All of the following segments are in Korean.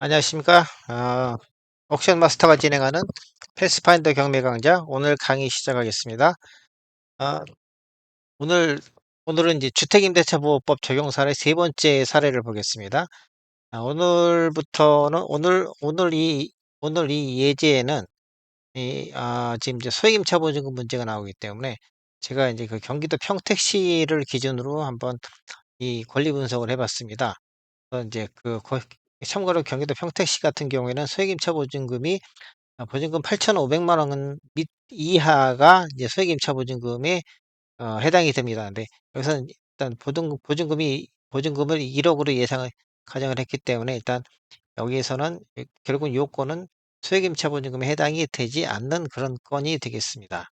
안녕하십니까. 옥션 마스터가 진행하는 패스파인더 경매 강좌 오늘 강의 시작하겠습니다. 아, 오늘, 오늘은 이제 주택임대차보호법 적용 사례 세 번째 사례를 보겠습니다. 오늘부터는, 오늘 이 예제에는 지금 이제 소액임차 보증금 문제가 나오기 때문에 제가 이제 그 경기도 평택시를 기준으로 한번 이 권리 분석을 해봤습니다. 이제 참고로 경기도 평택시 같은 경우에는 소액임차 보증금이 보증금 8,500만 원 이하가 이제 소액임차 보증금에 해당이 됩니다. 근데 여기서는 일단 보증금을 1억으로 가정을 했기 때문에 일단 여기에서는 결국 요건은 소액임차 보증금에 해당이 되지 않는 그런 건이 되겠습니다.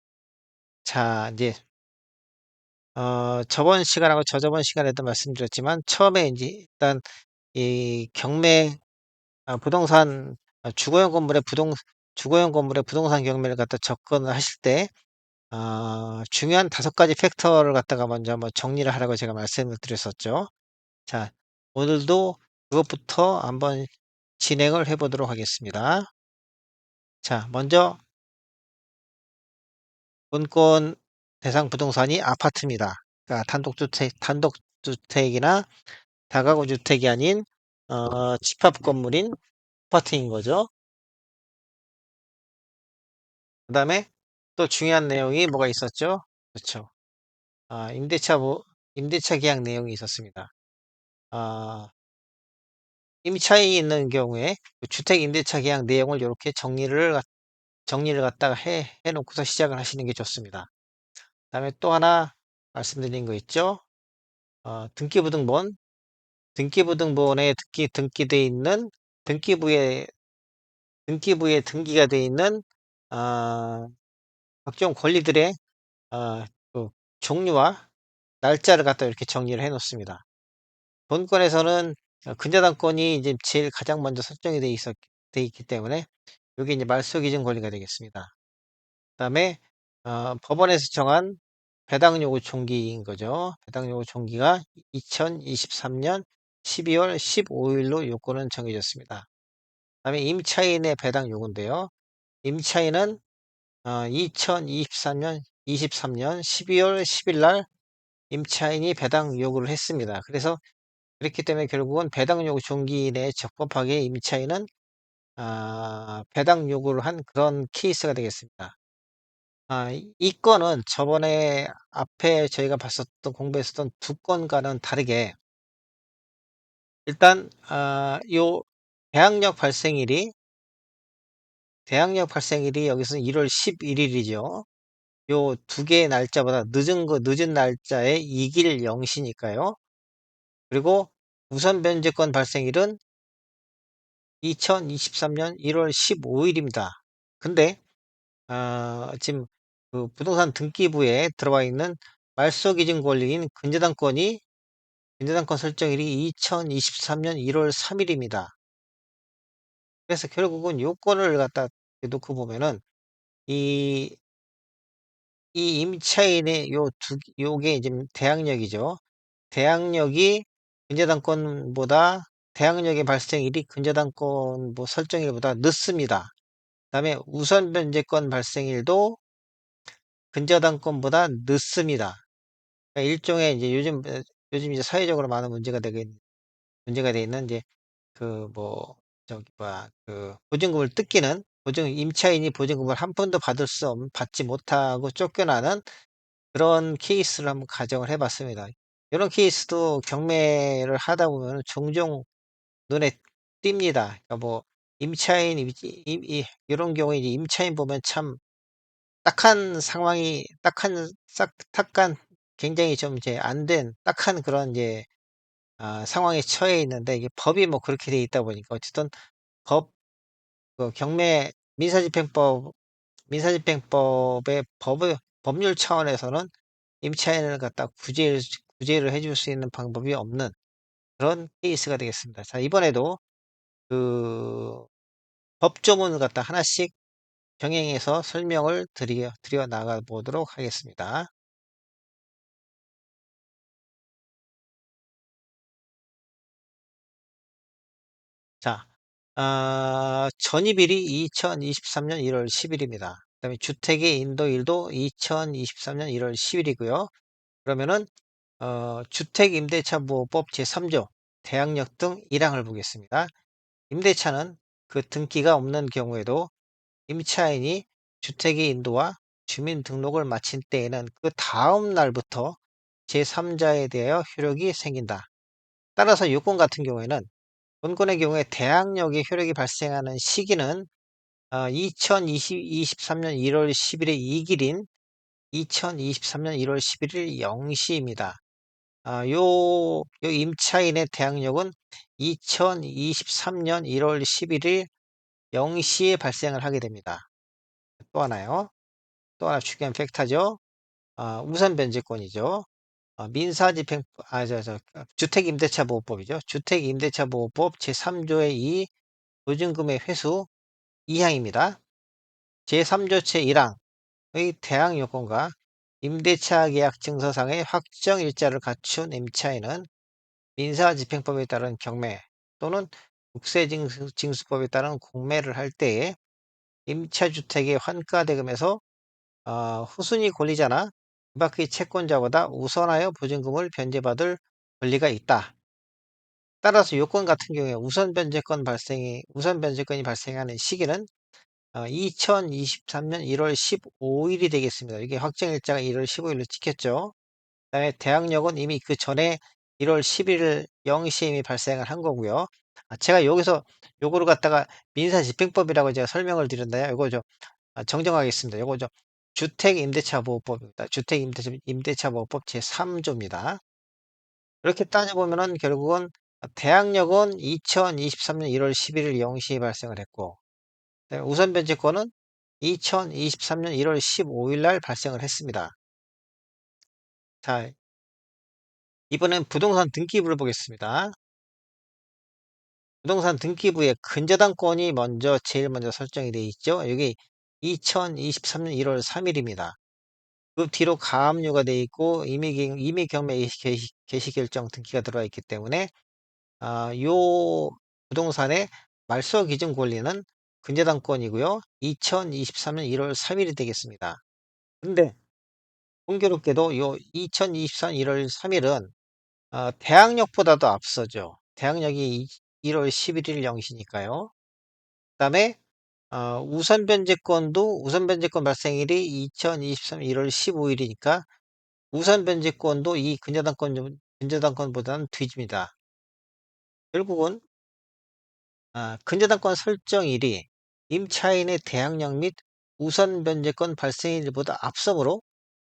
자, 이제 저번 시간하고 저저번 시간에도 말씀드렸지만 처음에 이제 일단 이 경매 부동산 주거용 건물의 부동산 경매를 갖다 접근을 하실 때 중요한 5가지 팩터를 갖다가 먼저 한번 정리를 하라고 제가 말씀을 드렸었죠. 자, 오늘도 그것부터 한번 진행을 해 보도록 하겠습니다. 자, 먼저 분권 대상 부동산이 아파트입니다. 그러니까 단독주택이나 다가구 주택이 아닌 집합 건물인 아파트인 거죠. 그다음에 또 중요한 내용이 뭐가 있었죠? 그렇죠. 아, 임대차 계약 내용이 있었습니다. 아, 임차인이 있는 경우에 그 주택 임대차 계약 내용을 이렇게 정리를 갖다가 해놓고서 시작을 하시는 게 좋습니다. 그다음에 또 하나 말씀드린 거 있죠? 등기부등본. 등기부등본에 등기돼 있는 등기부에 등기가 돼 있는 아, 각종 권리들의 그 종류와 날짜를 갖다 이렇게 정리를 해 놓습니다. 본권에서는 근저당권이 이제 제일 가장 먼저 설정이 돼 있기 때문에 이게 이제 말소 기준 권리가 되겠습니다. 그다음에 법원에서 정한 배당 요구 총기인 거죠. 배당 요구 총기가 2023년 12월 15일로 요건은 정해졌습니다. 그다음에 임차인의 배당 요구인데요. 임차인은 2023년 12월 10일 날 임차인이 배당 요구를 했습니다. 그래서 그렇기 때문에 결국은 배당 요구 종기 내에 적법하게 임차인은 배당 요구를 한 그런 케이스가 되겠습니다. 이 건은 저번에 앞에 저희가 공부했었던 두 건과는 다르게 일단 요 대항력 발생일이 여기서 1월 11일이죠. 요 두 개의 날짜보다 늦은 날짜에 이길 0시니까요. 그리고 우선 변제권 발생일은 2023년 1월 15일입니다. 근데 지금 그 부동산 등기부에 들어와 있는 말소 기준 권리인 근저당권 설정일이 2023년 1월 3일입니다. 그래서 결국은 요건을 갖다 놓고 보면은 이, 이 임차인의 요게 지금 대항력이죠. 대항력이 근저당권보다 대항력의 발생일이 근저당권 설정일보다 늦습니다. 그다음에 우선 변제권 발생일도 근저당권보다 늦습니다. 그러니까 일종의 이제 요즘 이제 사회적으로 많은 문제가 돼 있는 이제 그 뭐 저기 뭐야 그 보증금을 뜯기는 임차인이 보증금을 한 푼도 받지 못하고 쫓겨나는 그런 케이스를 한번 가정을 해봤습니다. 이런 케이스도 경매를 하다 보면 종종 눈에 띕니다. 그러니까 뭐 이런 경우에 이제 임차인 보면 참 딱한 굉장히 좀 이제 안 된 딱한 그런 이제 상황에 처해 있는데 이게 법이 뭐 그렇게 돼 있다 보니까 어쨌든 법 그 경매 민사집행법의 법률 차원에서는 임차인을 갖다 구제를 해줄 수 있는 방법이 없는 그런 케이스가 되겠습니다. 자, 이번에도 그 법조문을 갖다 하나씩 병행해서 설명을 드려 나가 보도록 하겠습니다. 자, 전입일이 2023년 1월 10일 입니다. 그다음에 주택의 인도일도 2023년 1월 10일 이고요. 그러면은 주택임대차보호법 제3조 대항력 등 1항을 보겠습니다. 임대차는 그 등기가 없는 경우에도 임차인이 주택의 인도와 주민등록을 마친 때에는 그 다음 날부터 제3자에 대하여 효력이 생긴다. 따라서 요건 같은 경우에는 본건의 경우에 대항력의 효력이 발생하는 시기는 2023년 1월 10일의 이길인 2023년 1월 11일 0시입니다. 요 임차인의 대항력은 2023년 1월 11일 0시에 발생을 하게 됩니다. 또 하나요. 또 하나 중요한 팩타죠. 우선 변제권이죠. 민사집행, 주택임대차보호법이죠. 주택임대차보호법 제3조의 2 보증금의 회수 2항입니다. 제3조 제1항의 대항 요건과 임대차 계약 증서상의 확정 일자를 갖춘 임차인은 민사집행법에 따른 경매 또는 국세징수법에 따른 공매를 할 때에 임차주택의 환가대금에서 후순위 권리자나 그 밖의 채권자보다 우선하여 보증금을 변제받을 권리가 있다. 따라서 요건 같은 경우에 우선 변제권이 발생하는 시기는 2023년 1월 15일이 되겠습니다. 이게 확정일자가 1월 15일로 찍혔죠. 그다음에 대항력은 이미 그 전에 1월 11일 0시에 이미 발생을 한 거고요. 제가 여기서 요거를 갖다가 민사집행법이라고 제가 설명을 드렸나요? 요거 정정하겠습니다. 요거 주택임대차보호법입니다. 주택임대차보호법 제3조입니다. 이렇게 따져보면은 결국은 대항력은 2023년 1월 11일 0시에 발생을 했고, 그다음에 우선 변제권은 2023년 1월 15일 날 발생을 했습니다. 자, 이번엔 부동산 등기부를 보겠습니다. 부동산 등기부에 근저당권이 제일 먼저 설정이 되어 있죠. 여기 2023년 1월 3일입니다. 그 뒤로 가압류가 되어 있고 임의 경매 개시 결정 등기가 들어와 있기 때문에 요 부동산의 말소 기준 권리는 근저당권이고요. 2023년 1월 3일이 되겠습니다. 근데 공교롭게도 요 2023년 1월 3일은 대항력보다도 앞서죠. 대항력이 1월 11일 0시니까요. 그다음에 우선 변제권 발생일이 2023년 1월 15일이니까 우선 변제권도 이 근저당권보다는 뒤집니다. 결국은 근저당권 설정일이 임차인의 대항력 및 우선 변제권 발생일보다 앞서므로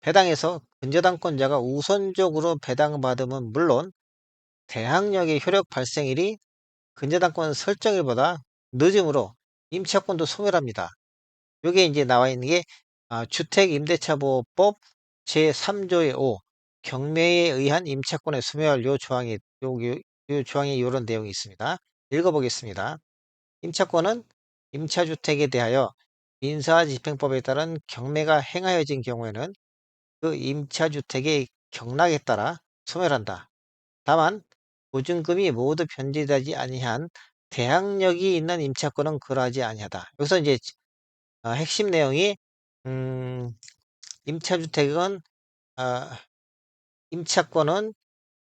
배당에서 근저당권자가 우선적으로 배당받음은 물론 대항력의 효력 발생일이 근저당권 설정일보다 늦음으로 임차권도 소멸합니다. 요게 이제 나와 있는 게 주택임대차보호법 제3조의 5 경매에 의한 임차권의 소멸 요 조항에 요런 내용이 있습니다. 읽어보겠습니다. 임차권은 임차주택에 대하여 민사집행법에 따른 경매가 행하여진 경우에는 그 임차주택의 경락에 따라 소멸한다. 다만 보증금이 모두 변제되지 아니한 대항력이 있는 임차권은 그러하지 아니하다. 여기서 이제 핵심 내용이 음, 임차주택은 임차권은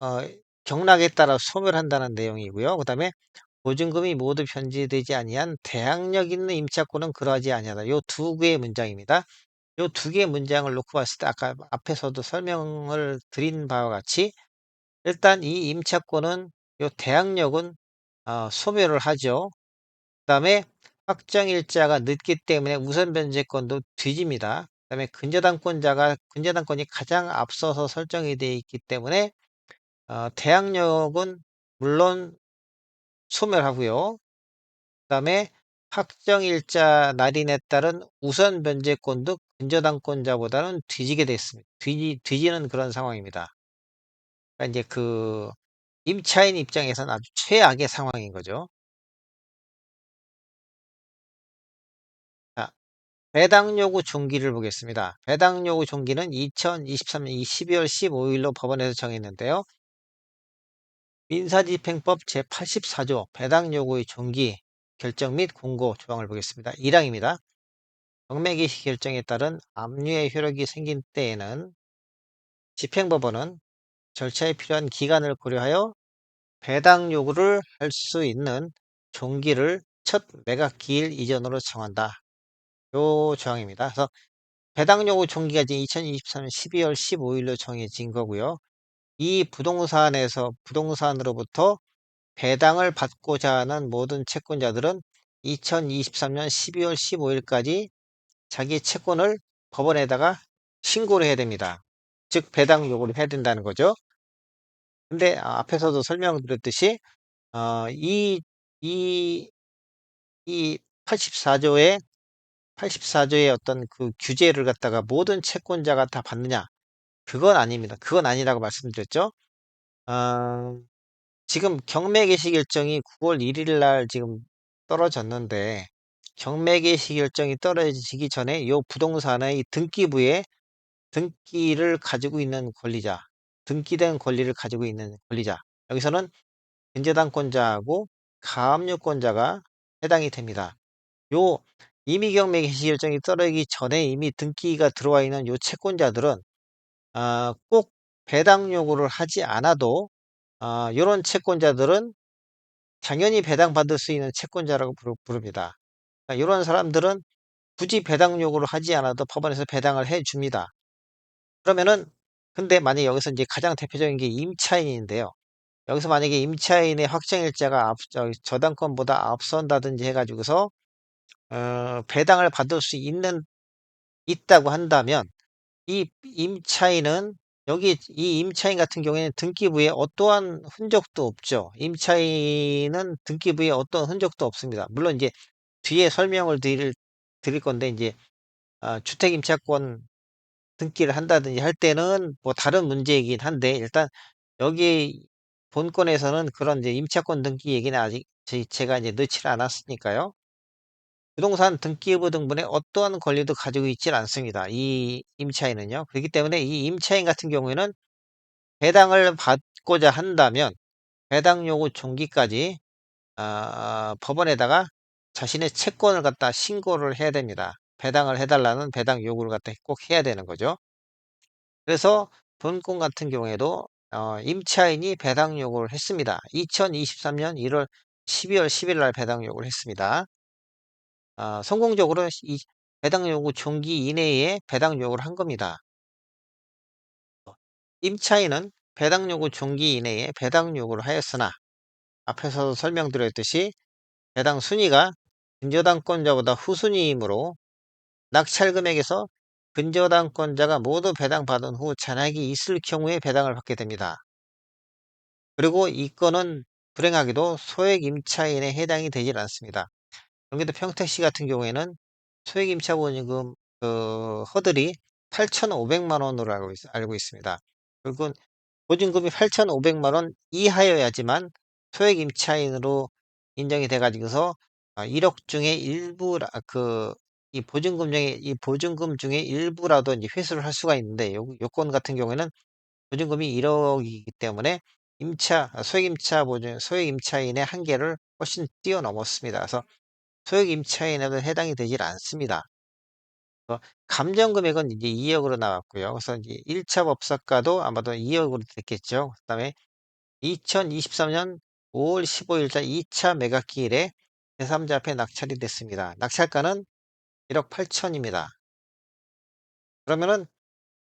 어, 경락에 따라 소멸한다는 내용이고요. 그 다음에 보증금이 모두 변제되지 아니한 대항력 있는 임차권은 그러하지 아니하다. 요 두 개의 문장입니다. 요 두 개의 문장을 놓고 봤을 때 아까 앞에서도 설명을 드린 바와 같이 일단 이 임차권은 요 대항력은 소멸을 하죠. 그다음에 확정일자가 늦기 때문에 우선 변제권도 뒤집니다. 그다음에 근저당권이 가장 앞서서 설정이 되어 있기 때문에 대항력은 물론 소멸하고요. 그다음에 확정일자 날인에 따른 우선 변제권도 근저당권자보다는 뒤지게 됐습니다. 뒤지는 그런 상황입니다. 그러니까 이제 임차인 입장에서는 아주 최악의 상황인 거죠. 자, 배당 요구 종기를 보겠습니다. 배당 요구 종기는 2023년 12월 15일로 법원에서 정했는데요. 민사집행법 제84조 배당 요구의 종기 결정 및 공고 조항을 보겠습니다. 1항입니다. 경매 개시 결정에 따른 압류의 효력이 생긴 때에는 집행법원은 절차에 필요한 기간을 고려하여 배당 요구를 할 수 있는 종기를 첫 매각기일 이전으로 정한다. 요 조항입니다. 그래서 배당 요구 종기가 이제 2023년 12월 15일로 정해진 거고요. 이 부동산으로부터 배당을 받고자 하는 모든 채권자들은 2023년 12월 15일까지 자기 채권을 법원에다가 신고를 해야 됩니다. 즉 배당 요구를 해야 된다는 거죠. 근데 앞에서도 설명드렸듯이 어, 이, 이, 이 84조의 84조의 어떤 그 규제를 갖다가 모든 채권자가 다 받느냐? 그건 아닙니다. 그건 아니라고 말씀드렸죠. 어, 지금 경매 개시 결정이 9월 1일 날 지금 떨어졌는데 경매 개시 결정이 떨어지기 전에 이 부동산의 등기부에 등기를 가지고 있는 권리자, 등기된 권리를 가지고 있는 권리자. 여기서는 근저당권자하고 가압류권자가 해당이 됩니다. 요 임의경매 개시 결정이 떨어지기 전에 이미 등기가 들어와 있는 요 채권자들은 꼭 배당 요구를 하지 않아도 요런 채권자들은 당연히 배당받을 수 있는 채권자라고 부릅니다. 그러니까 이런 사람들은 굳이 배당 요구를 하지 않아도 법원에서 배당을 해줍니다. 그러면은 근데 만약에 여기서 이제 가장 대표적인 게 임차인인데요. 여기서 만약에 임차인의 확정일자가 저당권보다 앞선다든지 해가지고서 배당을 받을 수 있다고 한다면 이 임차인은 여기 이 임차인 같은 경우에는 등기부에 어떠한 흔적도 없죠. 임차인은 등기부에 어떠한 흔적도 없습니다. 물론 이제 뒤에 설명을 드릴 건데 이제 주택임차권 등기를 한다든지 할 때는 뭐 다른 문제이긴 한데 일단 여기 본건에서는 그런 이제 임차권 등기 얘기는 아직 제가 이제 넣지를 않았으니까요. 부동산 등기부 등본에 어떠한 권리도 가지고 있질 않습니다. 이 임차인은요. 그렇기 때문에 이 임차인 같은 경우에는 배당을 받고자 한다면 배당 요구 종기까지 법원에다가 자신의 채권을 갖다 신고를 해야 됩니다. 배당을 해달라는 배당 요구를 갖다 꼭 해야 되는 거죠. 그래서 본건 같은 경우에도 임차인이 배당 요구를 했습니다. 2023년 12월 10일 날 배당 요구를 했습니다. 성공적으로 이 배당 요구 종기 이내에 배당 요구를 한 겁니다. 임차인은 배당 요구 종기 이내에 배당 요구를 하였으나 앞에서 설명드렸듯이 배당 순위가 근저당권자보다 후순위이므로 낙찰 금액에서 근저당권자가 모두 배당받은 후 잔액이 있을 경우에 배당을 받게 됩니다. 그리고 이 건은 불행하게도 소액 임차인에 해당이 되질 않습니다. 경기도 평택시 같은 경우에는 소액 임차 보증금 그 허들이 8,500만 원으로 알고 있습니다. 그리고 보증금이 8,500만 원 이하여야지만 소액 임차인으로 인정이 돼 가지고서 1억 중에 일부 이 보증금 중에 일부라도 이제 회수를 할 수가 있는데 요건 같은 경우에는 보증금이 1억이기 때문에 소액 임차인의 한계를 훨씬 뛰어넘었습니다. 그래서 소액 임차인에도 해당이 되질 않습니다. 감정 금액은 이제 2억으로 나왔고요. 그래서 이제 1차 법사가도 아마도 2억으로 됐겠죠. 그다음에 2023년 5월 15일자 2차 매각기일에 제3자 앞에 낙찰이 됐습니다. 낙찰가는 1억 8천입니다. 그러면은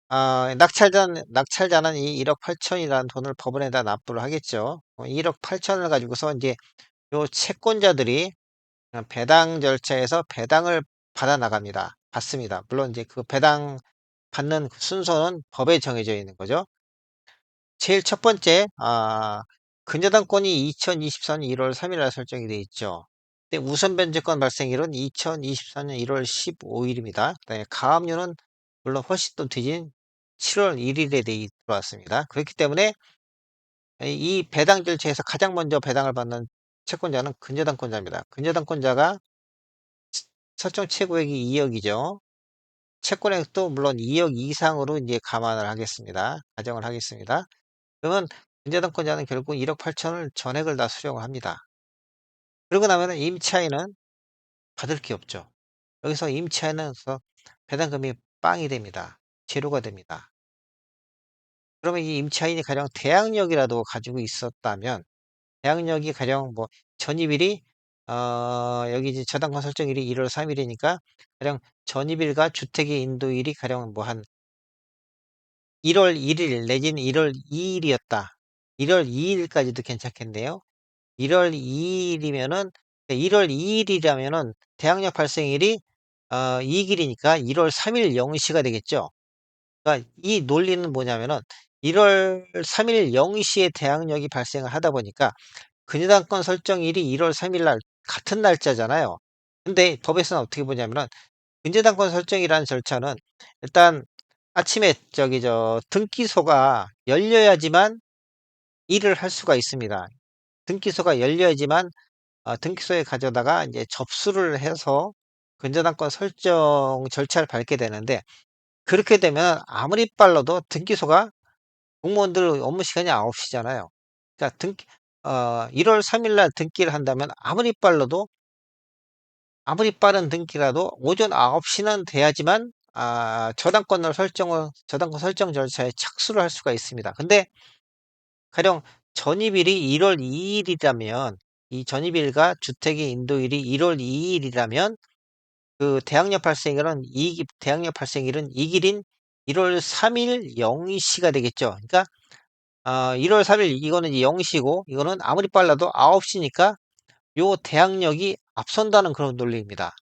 낙찰자는 이 1억 8천이라는 돈을 법원에다 납부를 하겠죠. 1억 8천을 가지고서 이제 요 채권자들이 배당 절차에서 배당을 받습니다. 물론 이제 그 배당 받는 그 순서는 법에 정해져 있는 거죠. 제일 첫 번째, 근저당권이 2024년 1월 3일 날 설정이 되어 있죠. 근데 우선 변제권 발생일은 2024년 1월 15일입니다. 그다음에 가압류는 물론 훨씬 더 뒤진 7월 1일에 들어왔습니다. 그렇기 때문에 이 배당 절차에서 가장 먼저 배당을 받는 채권자는 근저당권자입니다. 근저당권자가 설정 최고액이 2억 억이죠. 채권액도 물론 2억 억 이상으로 이제 감안을 하겠습니다. 가정을 하겠습니다. 그러면 근저당권자는 결국 1억 8천을 전액을 다 수령을 합니다. 그러고 나면은 임차인은 받을 게 없죠. 여기서 임차인은서 배당금이 빵이 됩니다. 제로가 됩니다. 그러면 이 임차인이 가령 대항력이라도 가지고 있었다면, 대항력이 가령 뭐 전입일이 여기 이제 저당권 설정일이 1월 3일 일이니까 가령 전입일과 주택의 인도일이 가령 뭐 한 1월 1일 내지는 1월 2일 일이었다. 1월 2일 일까지도 괜찮겠네요. 1월 2일 일이면은 1월 2일 일이라면은 대항력 발생일이 이익일이니까 1월 3일 0시가 되겠죠. 그러니까 이 논리는 뭐냐면은 1월 3일 0시에 대항력이 발생을 하다 보니까 근저당권 설정일이 1월 3일 날 같은 날짜잖아요. 근데 법에서는 어떻게 보냐면은 근저당권 설정이라는 절차는 일단 아침에 등기소가 열려야지만 일을 할 수가 있습니다. 등기소가 열려야지만 등기소에 가져다가 이제 접수를 해서 근저당권 설정 절차를 밟게 되는데, 그렇게 되면 아무리 빨라도 등기소가 공무원들 업무 시간이 9시잖아요. 그러니까 1월 3일 날 등기를 한다면 아무리 빠른 등기라도 오전 9시는 돼야지만 저당권 설정 절차에 착수를 할 수가 있습니다. 근데 가령 전입일이 1월 2일 일이라면, 이 전입일과 주택의 인도일이 1월 2일 일이라면 그 대항력 발생일은 이 길인 1월 3일 0시가 되겠죠. 그러니까 1월 3일 이거는 이제 0시고 이거는 아무리 빨라도 9시니까 요 대항력이 앞선다는 그런 논리입니다.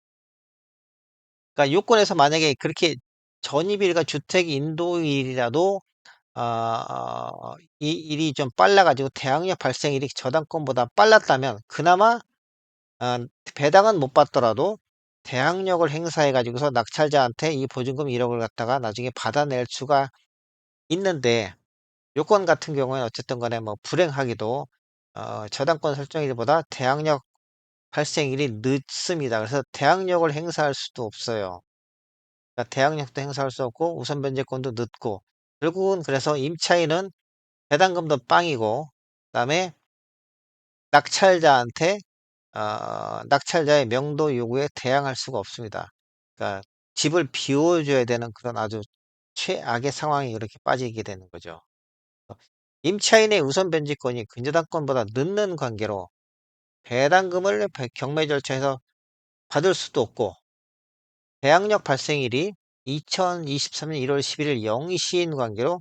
그러니까 요건에서 만약에 그렇게 전입일과 주택 인도일이라도 이 일이 좀 빨라 가지고 대항력 발생일이 저당권보다 빨랐다면 그나마 어 배당은 못 받더라도 대항력을 행사해 가지고서 낙찰자한테 이 보증금 1억 억을 갖다가 나중에 받아낼 수가 있는데, 요건 같은 경우에는 어쨌든 간에 뭐 불행하게도 저당권 설정일보다 대항력 발생일이 늦습니다. 그래서 대항력을 행사할 수도 없어요. 그러니까 대항력도 행사할 수 없고 우선 변제권도 늦고, 결국은 그래서 임차인은 배당금도 빵이고 그다음에 낙찰자한테 낙찰자의 명도 요구에 대항할 수가 없습니다. 그러니까 집을 비워줘야 되는 그런 아주 최악의 상황이 이렇게 빠지게 되는 거죠. 임차인의 우선 변제권이 근저당권보다 늦는 관계로 배당금을 경매 절차에서 받을 수도 없고, 대항력 발생일이 2023년 1월 11일 0시인 관계로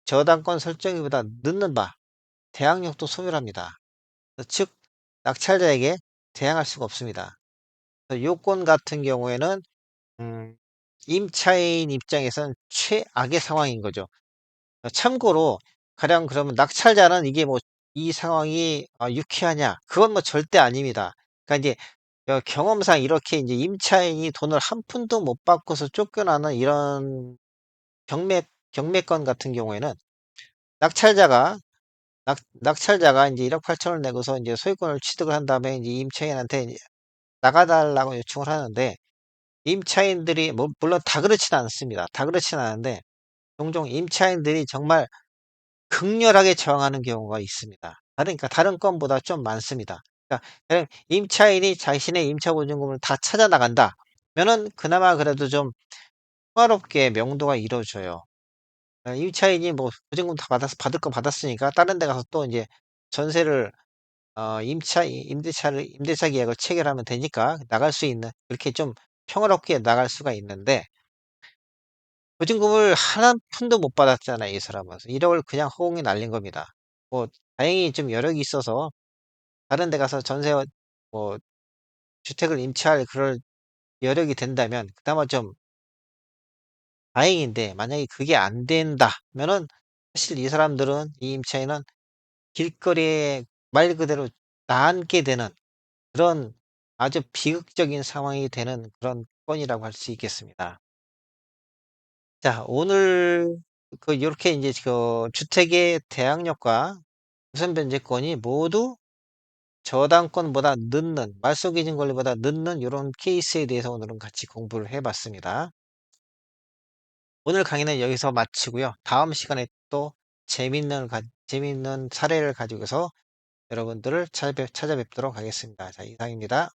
저당권 설정일보다 늦는 바 대항력도 소멸합니다. 즉 낙찰자에게 대항할 수가 없습니다. 요건 같은 경우에는 음 임차인 입장에서는 최악의 상황인 거죠. 참고로 가령 그러면 낙찰자는 이게 뭐 이 상황이 유쾌하냐? 그건 뭐 절대 아닙니다. 그러니까 이제 경험상 이렇게 이제 임차인이 돈을 한 푼도 못 받고서 쫓겨나는 이런 경매 경매건 같은 경우에는 낙찰자가 낙찰자가 이제 1억 8천을 내고서 이제 소유권을 취득을 한 다음에 이제 임차인한테 이제 나가 달라고 요청을 하는데, 임차인들이 뭐 물론 다 그렇지는 않습니다. 다 그렇지는 않은데 종종 임차인들이 정말 극렬하게 저항하는 경우가 있습니다. 그러니까 다른 건보다 좀 많습니다. 그러니까 임차인이 자신의 임차 보증금을 다 찾아 나간다면은 그나마 그래도 좀 평화롭게 명도가 이루어져요. 임차인이 뭐 보증금 다 받을 거 받았으니까 다른 데 가서 또 이제 전세를 임대차 계약을 체결하면 되니까 나갈 수 있는, 그렇게 좀 평화롭게 나갈 수가 있는데, 보증금을 한 푼도 못 받았잖아요, 이 사람은. 1억 억을 그냥 허공에 날린 겁니다. 뭐 다행히 좀 여력이 있어서 다른 데 가서 뭐 주택을 임차할 그럴 여력이 된다면 그나마 좀 다행인데, 만약에 그게 안 된다면은 사실 이 사람들은, 이 임차인은 길거리에 말 그대로 나앉게 되는 그런 아주 비극적인 상황이 되는 그런 건이라고 할 수 있겠습니다. 자, 오늘 요렇게 인제 주택의 대항력과 무선 변제권이 모두 저당권보다 늦는 말소 기준 권리보다 늦는 요런 케이스에 대해서 오늘은 같이 공부를 해 봤습니다. 오늘 강의는 여기서 마치고요. 다음 시간에 또 재미있는 사례를 가지고서 여러분들을 찾아뵙도록 하겠습니다. 자, 이상입니다.